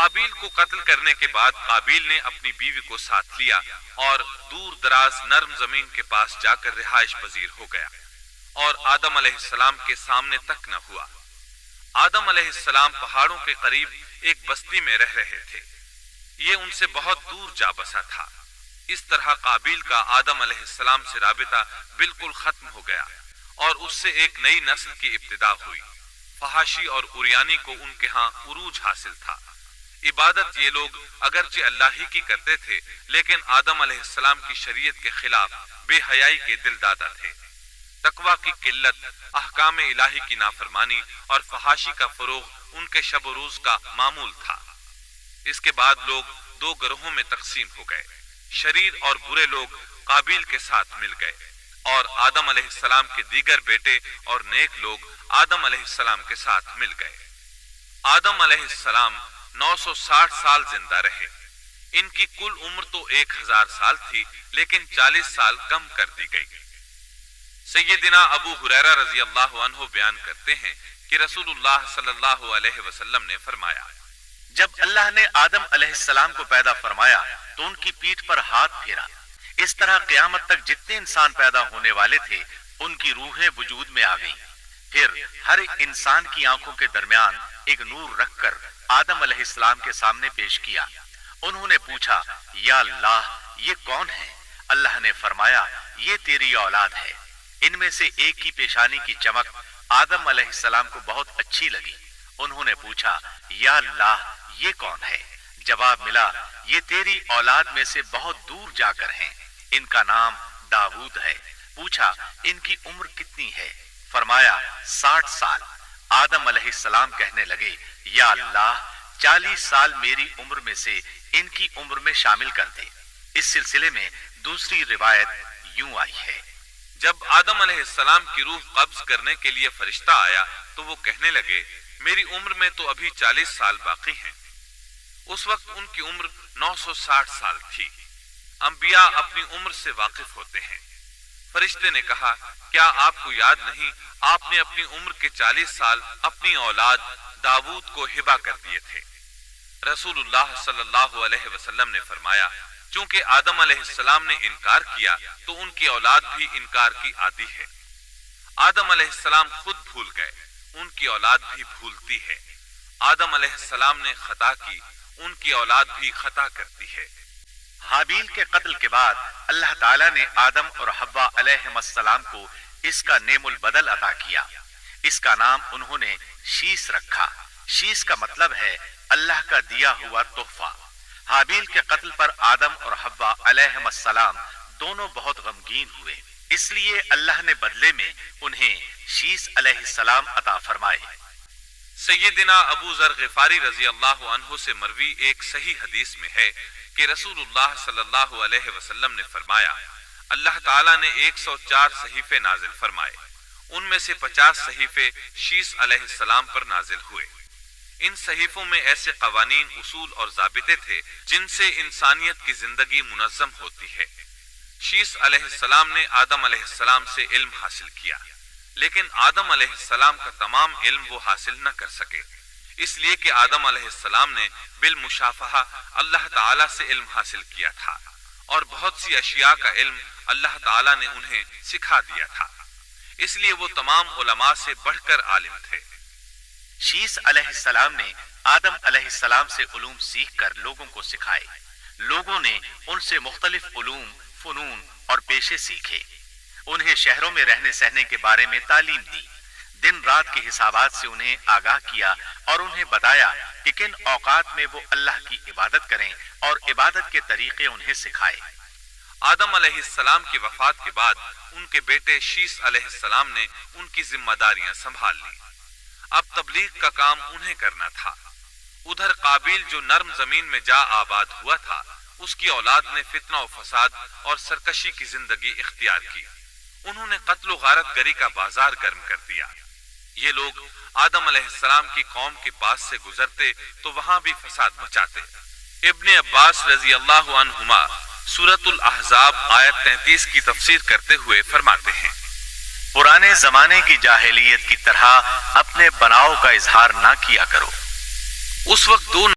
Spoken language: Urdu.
حابیل کو قتل کرنے کے بعد قابیل نے اپنی بیوی کو ساتھ لیا اور دور دراز نرم زمین کے پاس جا کر رہائش پذیر ہو گیا اور آدم علیہ السلام کے سامنے تک نہ ہوا۔ آدم علیہ السلام پہاڑوں کے قریب ایک بستی میں رہ رہے تھے، یہ ان سے بہت دور جا بسا تھا۔ اس طرح قابیل کا آدم علیہ السلام سے رابطہ بالکل ختم ہو گیا اور اس سے ایک نئی نسل کی ابتدا ہوئی۔ فحاشی اور عریانی کو ان کے ہاں عروج حاصل تھا۔ عبادت یہ لوگ اگرچہ اللہ ہی کی کرتے تھے، لیکن آدم علیہ السلام کی شریعت کے خلاف بے حیائی کے دل دادا تھے۔ تقویٰ کی قلت، احکام الہی کی نافرمانی اور فحاشی کا فروغ ان کے شب و روز کا معمول تھا۔ اس کے بعد لوگ دو گروہوں میں تقسیم ہو گئے۔ شریر اور برے لوگ قابیل کے ساتھ مل گئے اور آدم علیہ السلام کے دیگر بیٹے اور نیک لوگ آدم علیہ السلام کے ساتھ مل گئے۔ آدم علیہ السلام 960 سال زندہ رہے۔ ان کی کل عمر تو 1000 سال تھی، لیکن 40 سال کم کر دی گئی۔ سیدنا ابو ہریرہ رضی اللہ عنہ بیان کرتے ہیں کہ رسول اللہ صلی اللہ علیہ وسلم نے فرمایا، جب اللہ نے آدم علیہ السلام کو پیدا فرمایا تو ان کی پیٹھ پر ہاتھ پھیرا۔ اس طرح قیامت تک جتنے انسان پیدا ہونے والے تھے ان کی روحیں وجود میں آ گئیں۔ پھر ہر انسان کی آنکھوں کے درمیان ایک نور رکھ کر آدم علیہ السلام کے سامنے پیش کیا۔ انہوں نے پوچھا، یا اللہ یہ کون ہے؟ اللہ نے فرمایا، یہ تیری اولاد ہے۔ ان میں سے ایک کی پیشانی کی چمک آدم علیہ السلام کو بہت اچھی لگی۔ انہوں نے پوچھا، یا اللہ یہ کون ہے؟ جواب ملا، یہ تیری اولاد میں سے بہت دور جا کر ہیں، ان کا نام داؤد ہے۔ پوچھا، ان کی عمر کتنی ہے؟ فرمایا 60 سال۔ آدم علیہ السلام کہنے لگے، یا اللہ 40 سال میری عمر میں سے ان کی عمر میں شامل کر دے۔ اس سلسلے میں دوسری روایت یوں آئی ہے، جب آدم علیہ السلام کی روح قبض کرنے کے لیے فرشتہ آیا تو وہ کہنے لگے، میری عمر میں تو ابھی 40 سال باقی ہیں۔ اس وقت ان کی عمر 960 سال تھی۔ انبیاء اپنی عمر سے واقف ہوتے ہیں۔ فرشتے نے کہا، کیا آپ کو یاد نہیں آپ نے اپنی عمر کے 40 سال اپنی اولاد داؤد کو ہبہ کر دیے تھے؟ رسول اللہ صلی اللہ علیہ وسلم نے فرمایا، چونکہ آدم علیہ السلام نے انکار کیا تو ان کی اولاد بھی انکار کی عادی ہے۔ آدم علیہ السلام خود بھول گئے، ان کی اولاد بھی بھولتی ہے۔ آدم علیہ السلام نے خطا کی، ان کی اولاد بھی خطا کرتی ہے۔ حابیل کے قتل کے بعد اللہ تعالیٰ نے آدم اور حوا علیہم السلام کو اس کا نعم البدل عطا کیا۔ اس کا نام انہوں نے شیس رکھا۔ شیس کا مطلب ہے اللہ کا دیا ہوا تحفہ۔ حابیل کے قتل پر آدم اور حوا علیہم السلام دونوں بہت غمگین ہوئے، اس لیے اللہ نے بدلے میں انہیں شیس علیہ السلام عطا فرمائے۔ سیدنا ابو ذر غفاری رضی اللہ عنہ سے مروی ایک صحیح حدیث میں ہے کہ رسول اللہ صلی اللہ علیہ وسلم نے فرمایا، اللہ تعالیٰ نے 104 صحیفے نازل فرمائے، ان میں سے 50 صحیفے شیس علیہ السلام پر نازل ہوئے۔ ان صحیفوں میں ایسے قوانین، اصول اور ضابطے تھے جن سے انسانیت کی زندگی منظم ہوتی ہے۔ شیس علیہ السلام نے آدم علیہ السلام سے علم حاصل کیا، لیکن آدم علیہ السلام کا تمام علم وہ حاصل نہ کر سکے، اس لیے کہ آدم علیہ السلام نے بالمشافہہ اللہ تعالیٰ سے علم حاصل کیا تھا اور بہت سی اشیاء کا علم اللہ تعالیٰ نے انہیں سکھا دیا تھا، اس لیے وہ تمام علماء سے بڑھ کر عالم تھے۔ شیس علیہ السلام نے آدم علیہ السلام سے علوم سیکھ کر لوگوں کو سکھائے۔ لوگوں نے ان سے مختلف علوم، فنون اور پیشے سیکھے۔ انہیں شہروں میں رہنے سہنے کے بارے میں تعلیم دی، دن رات کے حسابات سے انہیں آگاہ کیا اور انہیں بتایا کہ کن اوقات میں وہ اللہ کی عبادت کریں اور عبادت کے طریقے انہیں سکھائے۔ آدم علیہ السلام کی وفات کے بعد ان کے بیٹے شیس علیہ السلام نے ان کی ذمہ داریاں سنبھال لی۔ اب تبلیغ کا کام انہیں کرنا تھا۔ ادھر قابیل جو نرم زمین میں جا آباد ہوا تھا، اس کی اولاد نے فتنہ و فساد اور سرکشی کی زندگی اختیار کی۔ انہوں نے قتل و غارت گری کا بازار گرم کر دیا۔ یہ لوگ آدم علیہ السلام کی قوم کے پاس سے گزرتے تو وہاں بھی فساد مچاتے۔ ابن عباس رضی اللہ عنہما سورۃ الاحزاب آیت 33 کی تفسیر کرتے ہوئے فرماتے ہیں، پرانے زمانے کی جاہلیت کی طرح اپنے بناؤ کا اظہار نہ کیا کرو۔ اس وقت دو